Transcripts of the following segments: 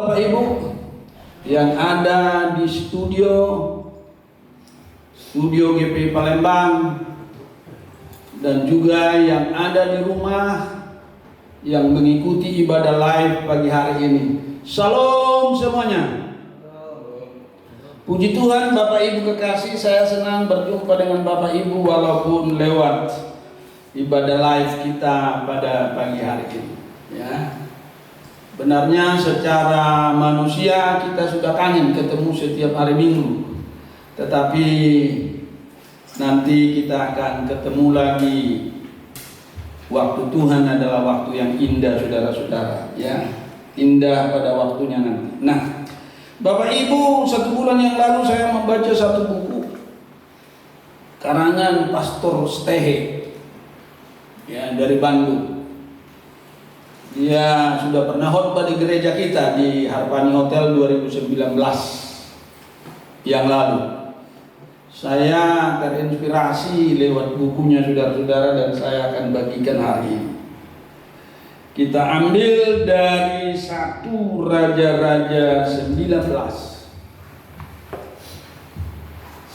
Bapak Ibu yang ada di studio GP Palembang dan juga yang ada di rumah yang mengikuti ibadah live pagi hari ini. Shalom semuanya. Puji Tuhan Bapak Ibu kekasih, saya senang berjumpa dengan Bapak Ibu walaupun lewat ibadah live kita pada pagi hari ini. Ya. Benarnya secara manusia kita sudah kangen ketemu setiap hari Minggu. Tetapi nanti kita akan ketemu lagi. Waktu Tuhan adalah waktu yang indah, saudara-saudara, ya. Indah pada waktunya nanti. Nah, Bapak Ibu, 1 bulan yang lalu saya membaca satu buku karangan Pastor Stehe, ya, dari Bandung. Dia sudah pernah khotbah di gereja kita di Harpani Hotel 2019 yang lalu. Saya terinspirasi lewat bukunya saudara-saudara dan saya akan bagikan hari ini. Kita ambil dari 1 Raja-Raja 19.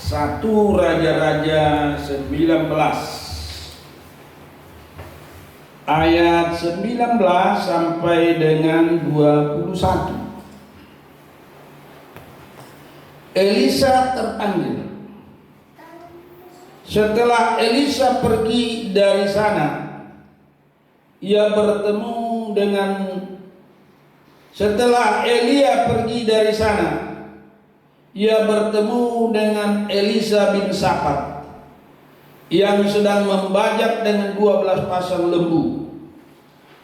1 Raja-Raja 19 ayat 19 sampai dengan 21. Elisa terpanggil. Setelah Elisa pergi dari sana, ia bertemu dengan setelah Elia pergi dari sana, ia bertemu dengan Elisa bin Safat yang sedang membajak dengan 12 pasang lembu,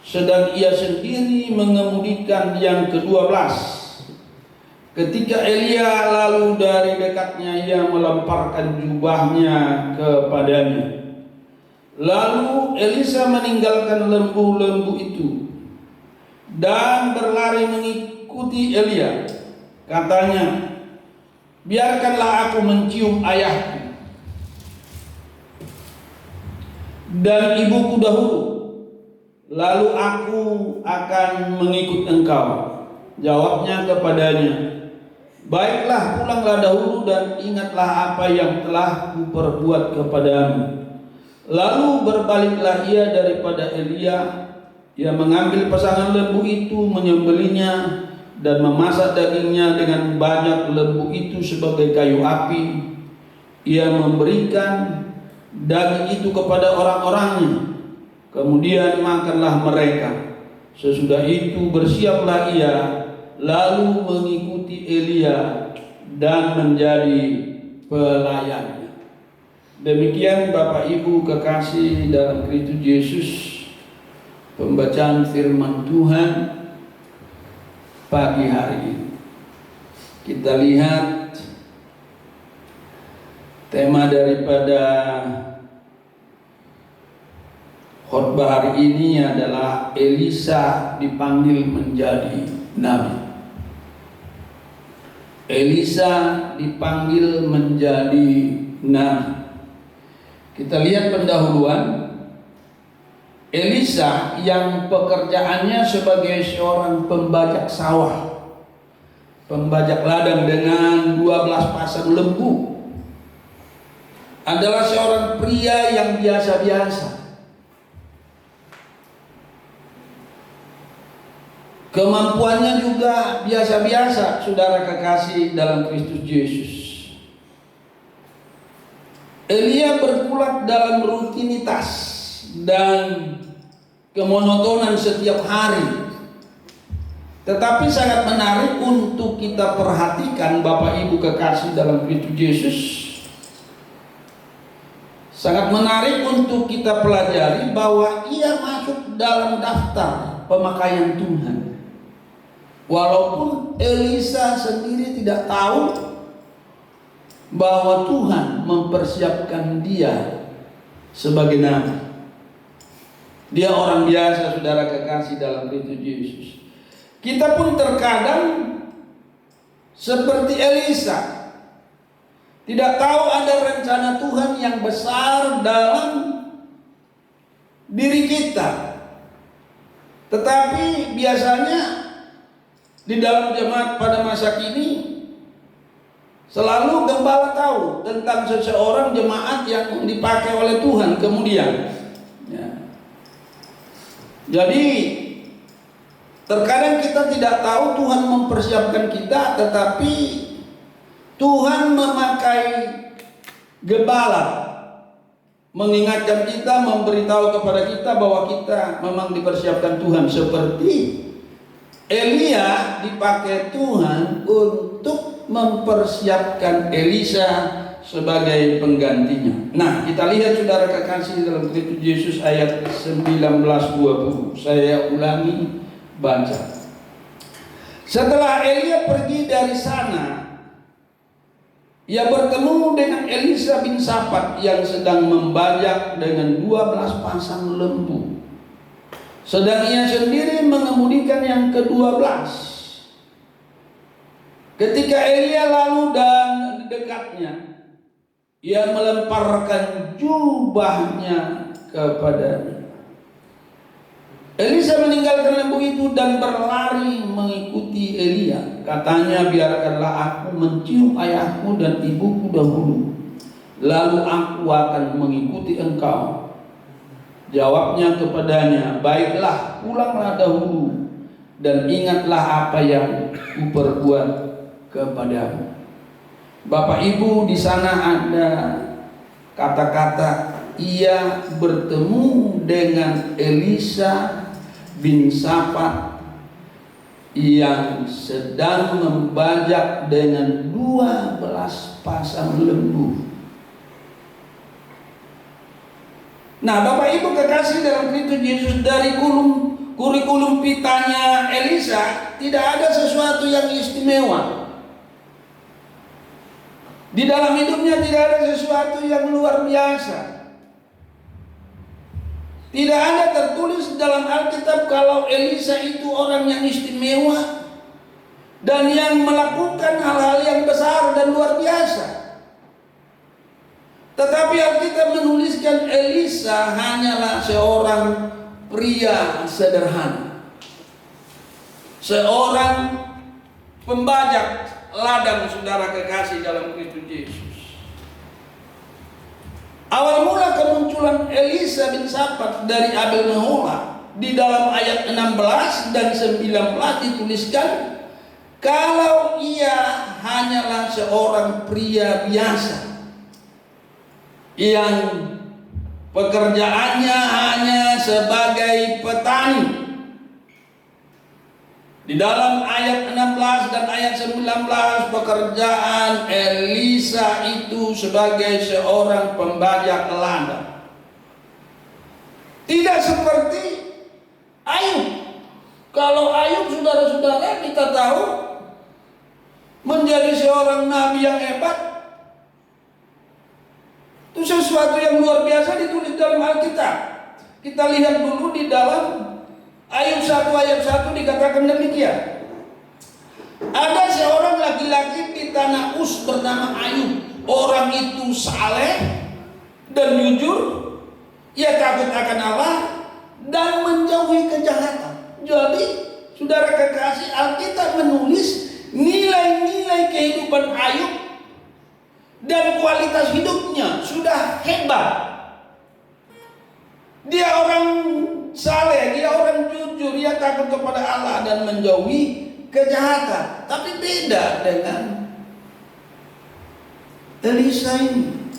sedang ia sendiri mengemudikan yang ke-12. Ketika Elia lalu dari dekatnya, ia melemparkan jubahnya kepadanya. Lalu Elisa meninggalkan lembu-lembu itu dan berlari mengikuti Elia. Katanya, biarkanlah aku mencium ayahku dan ibuku dahulu, lalu aku akan mengikut engkau. Jawabnya kepadanya, baiklah, pulanglah dahulu dan ingatlah apa yang telah kuperbuat kepadamu. Lalu berbaliklah ia daripada Elia. Ia mengambil pasangan lembu itu, menyembelihnya dan memasak dagingnya dengan banyak lembu itu sebagai kayu api. Ia memberikan daging itu kepada orang-orangnya, kemudian makanlah mereka. Sesudah itu bersiaplah ia, lalu mengikuti Elia dan menjadi pelayannya. Demikian Bapak Ibu kekasih dalam Kristus Yesus, pembacaan firman Tuhan pagi hari ini. Kita lihat tema daripada khotbah hari ini adalah Elisa dipanggil menjadi nabi. Elisa dipanggil menjadi nabi. Kita lihat pendahuluan. Elisa yang pekerjaannya sebagai seorang pembajak sawah, pembajak ladang dengan 12 pasang lembu, adalah seorang pria yang biasa-biasa. Kemampuannya juga biasa-biasa, saudara kekasih dalam Kristus Yesus. Elia bergulat dalam rutinitas dan kemonotonan setiap hari. Tetapi sangat menarik untuk kita perhatikan Bapak Ibu kekasih dalam Kristus Yesus. Sangat menarik untuk kita pelajari bahwa ia masuk dalam daftar pemakaian Tuhan. Walaupun Elisa sendiri tidak tahu bahwa Tuhan mempersiapkan dia sebagai nabi. Dia orang biasa, saudara kekasih dalam Kristus Yesus. Kita pun terkadang seperti Elisa, tidak tahu ada rencana Tuhan yang besar dalam diri kita. Tetapi biasanya di dalam jemaat pada masa kini, selalu gembala tahu tentang seseorang jemaat yang dipakai oleh Tuhan kemudian. Ya. Jadi terkadang kita tidak tahu Tuhan mempersiapkan kita, tetapi Tuhan memakai gembala mengingatkan kita, memberitahu kepada kita bahwa kita memang dipersiapkan Tuhan. Seperti Elia dipakai Tuhan untuk mempersiapkan Elisa sebagai penggantinya. Nah, kita lihat saudara kekasih dalam Kristus Yesus ayat 19-20. Saya ulangi baca. Setelah Elia pergi dari sana, ia bertemu dengan Elisa bin Safat yang sedang membajak dengan 12 pasang lembu, sedang ia sendiri mengemudikan yang ke-12. Ketika Elia lalu dan di dekatnya, ia melemparkan jubahnya kepadanya. Elisa meninggalkan lembu itu dan berlari mengikuti Elia. Katanya, biarkanlah aku mencium ayahku dan ibuku dahulu, lalu aku akan mengikuti engkau. Jawabnya kepadanya, baiklah, pulanglah dahulu dan ingatlah apa yang kuperbuat kepadamu. Bapak Ibu, di sana ada kata-kata ia bertemu dengan Elisa bin Safat yang sedang membajak dengan 12 pasang lembu. Nah, Bapak Ibu kekasih dalam Kristus Yesus, dari kurikulum pitanya Elisa tidak ada sesuatu yang istimewa. Di dalam hidupnya tidak ada sesuatu yang luar biasa. Tidak ada tertulis dalam Alkitab kalau Elisa itu orang yang istimewa dan yang melakukan hal-hal yang besar dan luar biasa. Tetapi Alkitab menuliskan Elisa hanyalah seorang pria sederhana, seorang pembajak ladang, saudara kekasih dalam Kristus Yesus. Awal mula kemunculan Elisa bin Safat dari Abel Mehola di dalam ayat 16 dan 19 dituliskan kalau ia hanyalah seorang pria biasa yang pekerjaannya hanya sebagai petani. Di dalam ayat 16 dan ayat 19 pekerjaan Elisa itu sebagai seorang pembajak ladang. Tidak seperti Ayub. Kalau Ayub, saudara-saudara, kita tahu menjadi seorang nabi yang hebat, itu sesuatu yang luar biasa ditulis dalam Alkitab. Kita lihat dulu di dalam Ayub 1 ayat 1 dikatakan demikian. Ada seorang laki-laki di tanah Uz bernama Ayub. Orang itu saleh dan jujur, ia takut akan Allah dan menjauhi kejahatan. Jadi, saudara kekasih, Alkitab menulis nilai-nilai kehidupan Ayub dan kualitas hidupnya sudah hebat. Dia orang saleh, dia orang jujur, dia takut kepada Allah dan menjauhi kejahatan. Tapi beda dengan Elisa ini,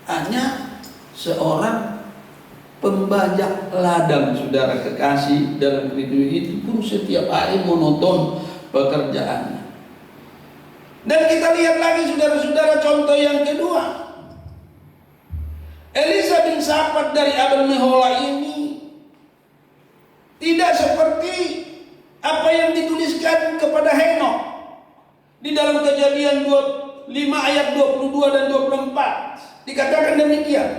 hanya seorang pembajak ladang, saudara kekasih dalam Kristus. Itu pun setiap hari monoton pekerjaannya. Dan kita lihat lagi saudara-saudara contoh yang kedua. Elisa bin Safat dari Abel Mehola ini tidak seperti apa yang dituliskan kepada Henok di dalam Kejadian 5 ayat 22 dan 24. Dikatakan demikian.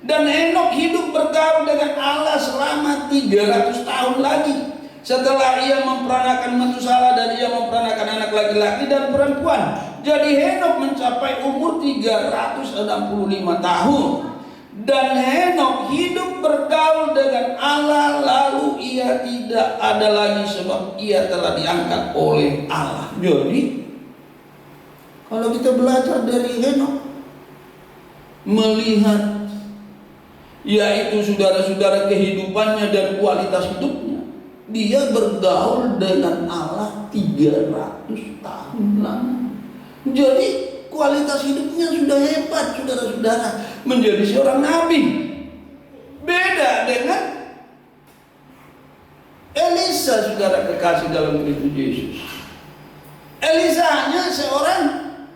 Dan Henok hidup bergaul dengan Allah selama 300 tahun lagi setelah ia memperanakan Metusala dan ia memperanakan anak laki-laki dan perempuan. Jadi Henok mencapai umur 365 tahun. Dan Henokh hidup bergaul dengan Allah, lalu ia tidak ada lagi sebab ia telah diangkat oleh Allah. Jadi kalau kita belajar dari Henokh, melihat yaitu saudara-saudara kehidupannya dan kualitas hidupnya, dia bergaul dengan Allah 300 tahun lama. Jadi kualitas hidupnya sudah hebat, saudara-saudara, menjadi seorang nabi. Beda dengan Elisa, saudara kekasih dalam Kristus Yesus. Elisa hanya seorang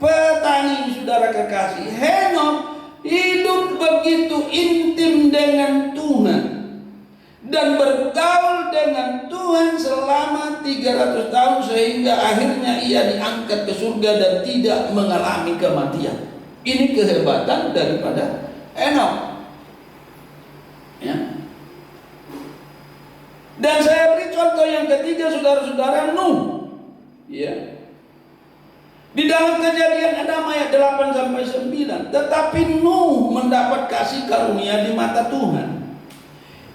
petani, saudara kekasih. Henokh hidup begitu intim dengan Tuhan dan bergaul dengan Tuhan selama 300 tahun sehingga akhirnya ia diangkat ke surga dan tidak mengalami kematian. Ini kehebatan daripada Henokh. Ya. Dan saya beri contoh yang ketiga, saudara-saudara, Nuh. Ya. Di dalam Kejadian 6 ayat 8-9, tetapi Nuh mendapat kasih karunia di mata Tuhan.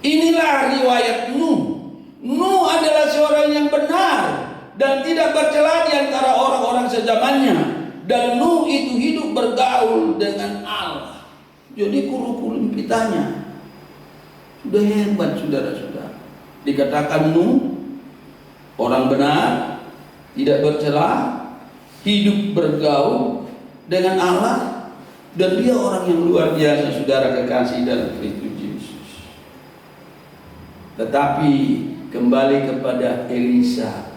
Inilah riwayat Nuh. Nuh adalah seorang yang benar dan tidak bercela di antara orang-orang sezamannya. Dan Nuh itu hidup bergaul dengan Allah. Jadi kurikulum kitanya sudah hebat, saudara-saudara. Dikatakan Nuh orang benar, tidak bercela, hidup bergaul dengan Allah, dan dia orang yang luar biasa, saudara kekasih dalam Kristus Yesus. Tetapi kembali kepada Elisa,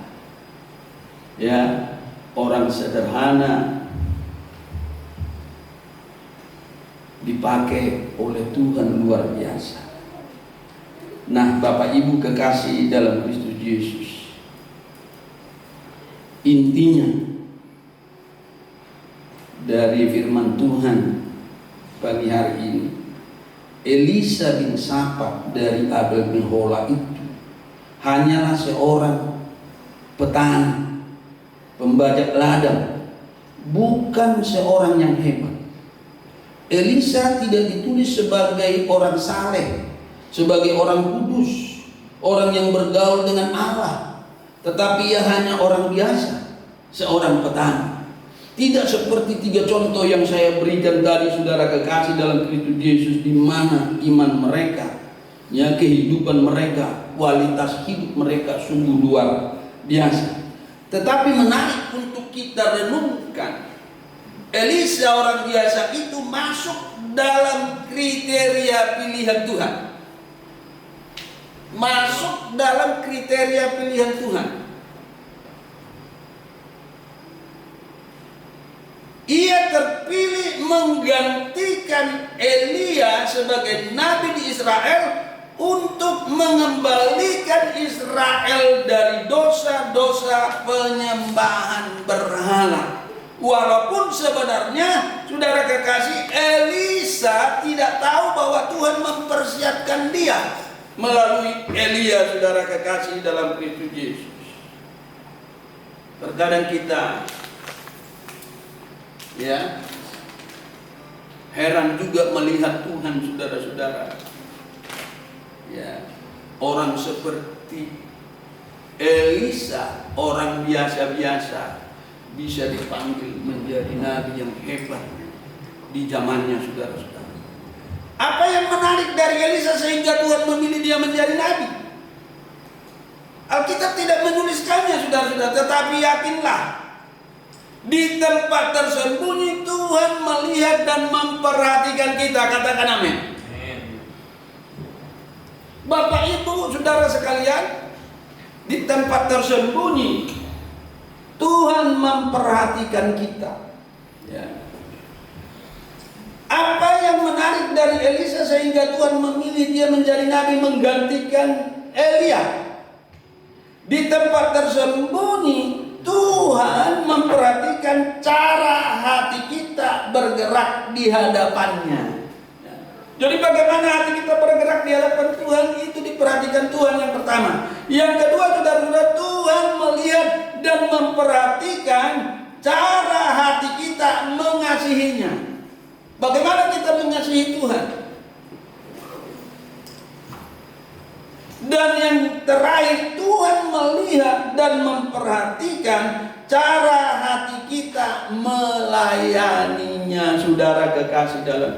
ya, orang sederhana, dipakai oleh Tuhan luar biasa. Nah, Bapak Ibu kekasih dalam Kristus Yesus, intinya dari firman Tuhan pagi hari ini, Elisa bin Safat dari Abel Mehola itu hanyalah seorang petani, pembajak ladang, bukan seorang yang hebat. Elisa tidak ditulis sebagai orang saleh, sebagai orang kudus, orang yang bergaul dengan Allah, tetapi ia hanya orang biasa, seorang petani. Tidak seperti 3 contoh yang saya berikan tadi, saudara kekasih dalam Kristus Yesus, di mana iman mereka, ya, kehidupan mereka, kualitas hidup mereka sungguh luar biasa. Tetapi menarik untuk kita renungkan, Elisa orang biasa itu masuk dalam kriteria pilihan Tuhan. Masuk dalam kriteria pilihan Tuhan. Ia terpilih menggantikan Elia sebagai nabi di Israel untuk mengembalikan Israel dari dosa-dosa penyembahan berhala. Walaupun sebenarnya, saudara kekasih, Elisa tidak tahu bahwa Tuhan mempersiapkan dia melalui Elia, saudara kekasih dalam Kristus Yesus. Terkadang kita, ya, heran juga melihat Tuhan, saudara-saudara. Ya, orang seperti Elisa, orang biasa-biasa, bisa dipanggil menjadi nabi yang hebat di zamannya, saudara-saudara. Apa yang menarik dari Elisa sehingga Tuhan memilih dia menjadi nabi? Alkitab tidak menuliskannya, saudara-saudara, tetapi yakinlah, di tempat tersembunyi Tuhan melihat dan memperhatikan kita. Katakan amin. Bapak Ibu saudara sekalian, di tempat tersembunyi Tuhan memperhatikan kita, ya. Apa yang menarik dari Elisa sehingga Tuhan memilih dia menjadi nabi menggantikan Elia? Di tempat tersembunyi Tuhan memperhatikan cara hati kita bergerak di hadapannya. Jadi bagaimana hati kita bergerak di hadapan Tuhan itu diperhatikan Tuhan yang pertama. Yang kedua, saudara-saudara, Tuhan melihat dan memperhatikan cara hati kita mengasihinya. Bagaimana kita mengasihi Tuhan? Dan yang terakhir, Tuhan melihat dan memperhatikan cara hati kita melayaninya, saudara kekasih dalam